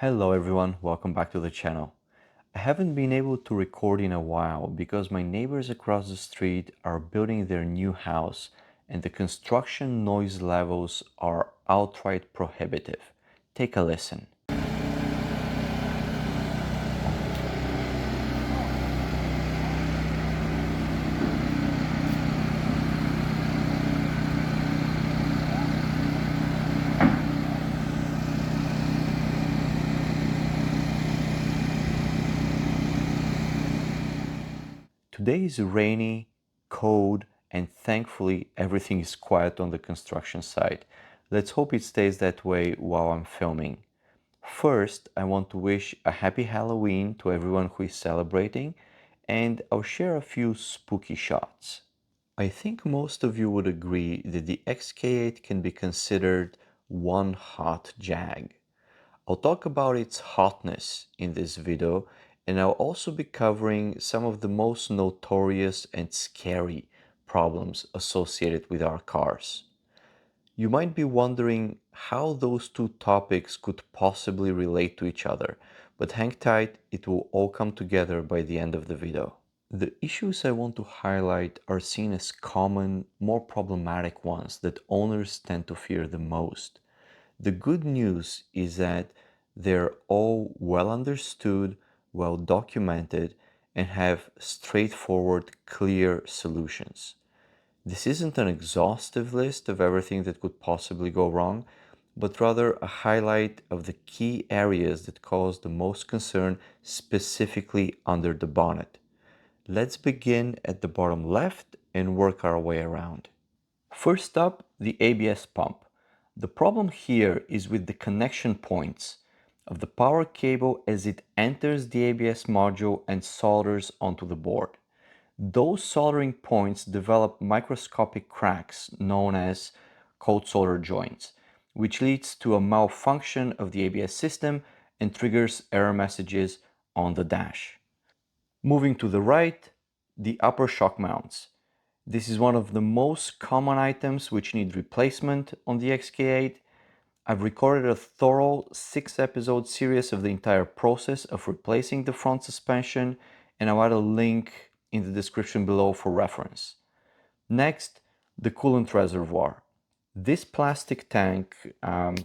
Hello everyone, welcome back to the channel. I haven't been able to record in a while because my neighbors across the street are building their new house and the construction noise levels are outright prohibitive. Take a listen. Today is rainy, cold, and thankfully everything is quiet on the construction site. Let's hope it stays that way while I'm filming. First, I want to wish a happy Halloween to everyone who is celebrating, and I'll share a few spooky shots. I think most of you would agree that the XK8 can be considered one hot Jag. I'll talk about its hotness in this video, and I'll also be covering some of the most notorious and scary problems associated with our cars. You might be wondering how those two topics could possibly relate to each other, but hang tight, it will all come together by the end of the video. The issues I want to highlight are seen as common, more problematic ones that owners tend to fear the most. The good news is that they're all well understood, well documented, and have straightforward, clear solutions. This isn't an exhaustive list of everything that could possibly go wrong, but rather a highlight of the key areas that cause the most concern specifically under the bonnet. Let's begin at the bottom left and work our way around. First up, the ABS pump. The problem here is with the connection points of the power cable as it enters the ABS module and solders onto the board. Those soldering points develop microscopic cracks known as cold solder joints, which leads to a malfunction of the ABS system and triggers error messages on the dash. Moving to the right, the upper shock mounts. This is one of the most common items which need replacement on the XK8. I've recorded a thorough 6-episode series of the entire process of replacing the front suspension, and I'll add a link in the description below for reference. Next, the coolant reservoir. This plastic tank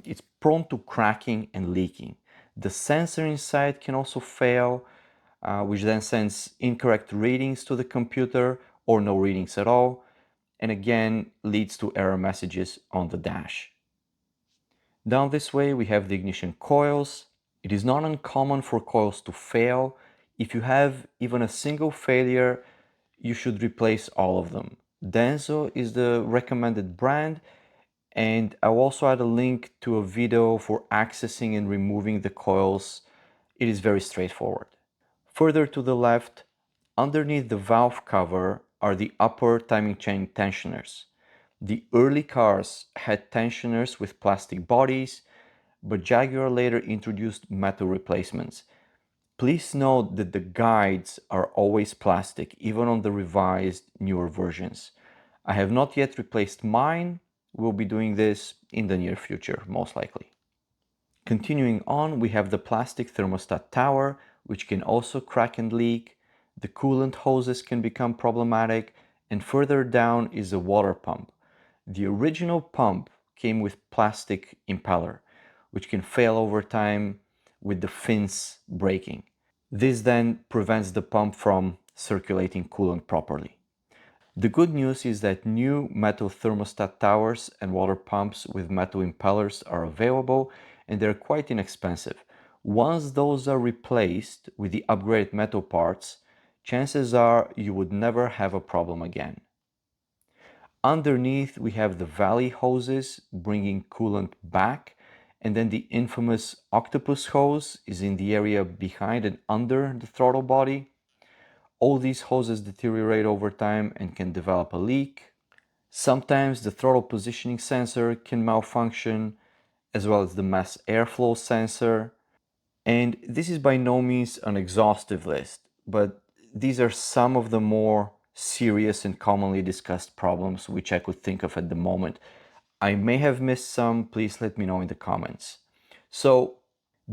is prone to cracking and leaking. The sensor inside can also fail, which then sends incorrect readings to the computer or no readings at all, and again leads to error messages on the dash. Down this way we have the ignition coils. It is not uncommon for coils to fail. If you have even a single failure, you should replace all of them. Denso is the recommended brand, and I'll also add a link to a video for accessing and removing the coils. It is very straightforward. Further to the left, underneath the valve cover are the upper timing chain tensioners. The early cars had tensioners with plastic bodies, but Jaguar later introduced metal replacements. Please note that the guides are always plastic, even on the revised newer versions. I have not yet replaced mine. We'll be doing this in the near future, most likely. Continuing on, we have the plastic thermostat tower, which can also crack and leak. The coolant hoses can become problematic, and further down is the water pump. The original pump came with plastic impeller, which can fail over time with the fins breaking. This then prevents the pump from circulating coolant properly. The good news is that new metal thermostat towers and water pumps with metal impellers are available, and they're quite inexpensive. Once those are replaced with the upgraded metal parts, chances are you would never have a problem again. Underneath we have the valley hoses bringing coolant back, and then the infamous octopus hose is in the area behind and under the throttle body. All these hoses deteriorate over time and can develop a leak. Sometimes the throttle positioning sensor can malfunction, as well as the mass airflow sensor. And this is by no means an exhaustive list, but these are some of the more serious and commonly discussed problems which I could think of at the moment. I may have missed some, please let me know in the comments. So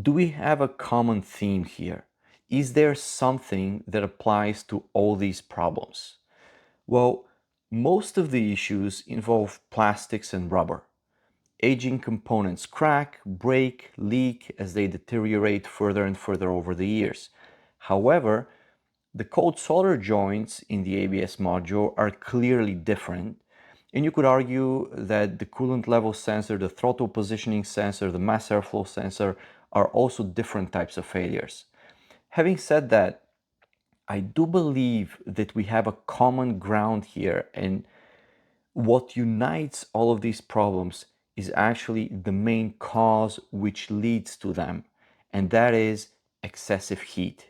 Do we have a common theme here? Is there something that applies to all these problems? Well, most of the issues involve plastics and rubber. Aging components crack, break, leak as they deteriorate further and further over the years. However, the cold solder joints in the ABS module are clearly different, and you could argue that the coolant level sensor, the throttle positioning sensor, the mass airflow sensor are also different types of failures. Having said that, I do believe that we have a common ground here, and what unites all of these problems is actually the main cause which leads to them, and that is excessive heat.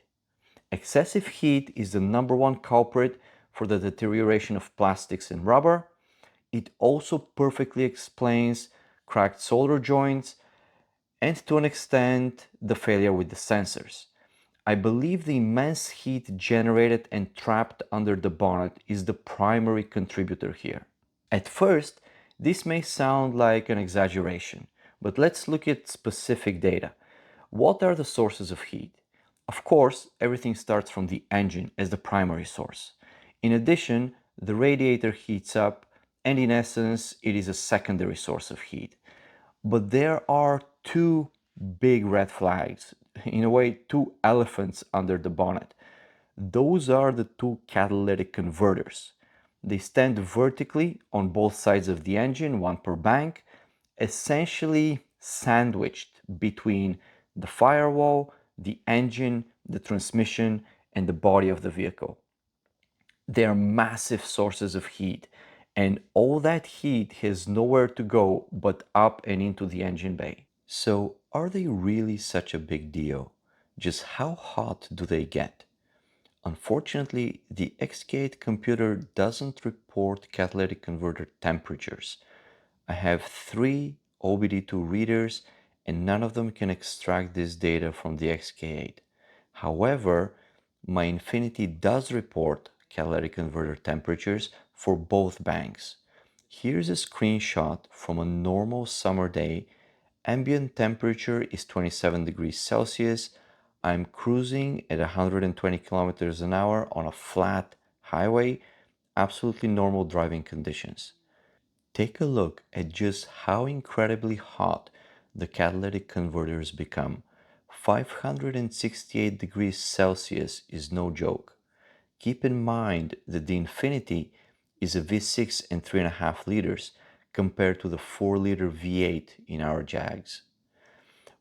Excessive heat is the number one culprit for the deterioration of plastics and rubber. It also perfectly explains cracked solder joints and, to an extent, the failure with the sensors. I believe the immense heat generated and trapped under the bonnet is the primary contributor here. At first, this may sound like an exaggeration, but let's look at specific data. What are the sources of heat? Of course, everything starts from the engine as the primary source. In addition, the radiator heats up, and in essence, it is a secondary source of heat. But there are two big red flags, in a way, two elephants under the bonnet. Those are the two catalytic converters. They stand vertically on both sides of the engine, one per bank, essentially sandwiched between the firewall, the engine, the transmission, and the body of the vehicle. They are massive sources of heat, and all that heat has nowhere to go but up and into the engine bay. So, are they really such a big deal? Just how hot do they get? Unfortunately, the XK8 computer doesn't report catalytic converter temperatures. I have three OBD2 readers and none of them can extract this data from the XK8. However, my Infinity does report catalytic converter temperatures for both banks. Here's a screenshot from a normal summer day. Ambient temperature is 27 degrees Celsius. I'm cruising at 120 kilometers an hour on a flat highway, absolutely normal driving conditions. Take a look at just how incredibly hot the catalytic converters become. 568 degrees Celsius is no joke. Keep in mind that the Infinity is a V6 and 3.5 liters compared to the 4-liter V8 in our Jags.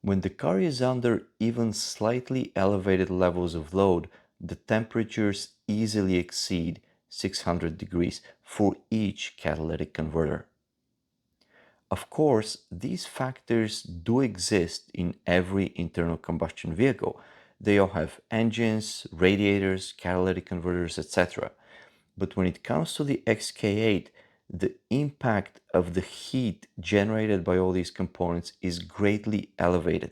When the car is under even slightly elevated levels of load, the temperatures easily exceed 600 degrees for each catalytic converter. Of course, these factors do exist in every internal combustion vehicle. They all have engines, radiators, catalytic converters, etc. But when it comes to the XK8, the impact of the heat generated by all these components is greatly elevated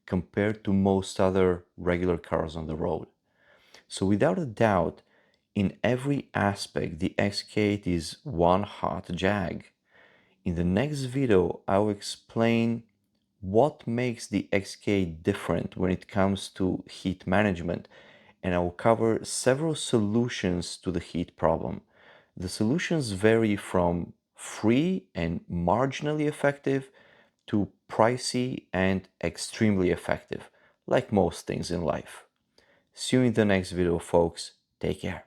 compared to most other regular cars on the road. So without a doubt, in every aspect, the XK8 is one hot Jag. In the next video, I'll explain what makes the XK different when it comes to heat management, and I will cover several solutions to the heat problem. The solutions vary from free and marginally effective to pricey and extremely effective, like most things in life. See you in the next video, folks. Take care.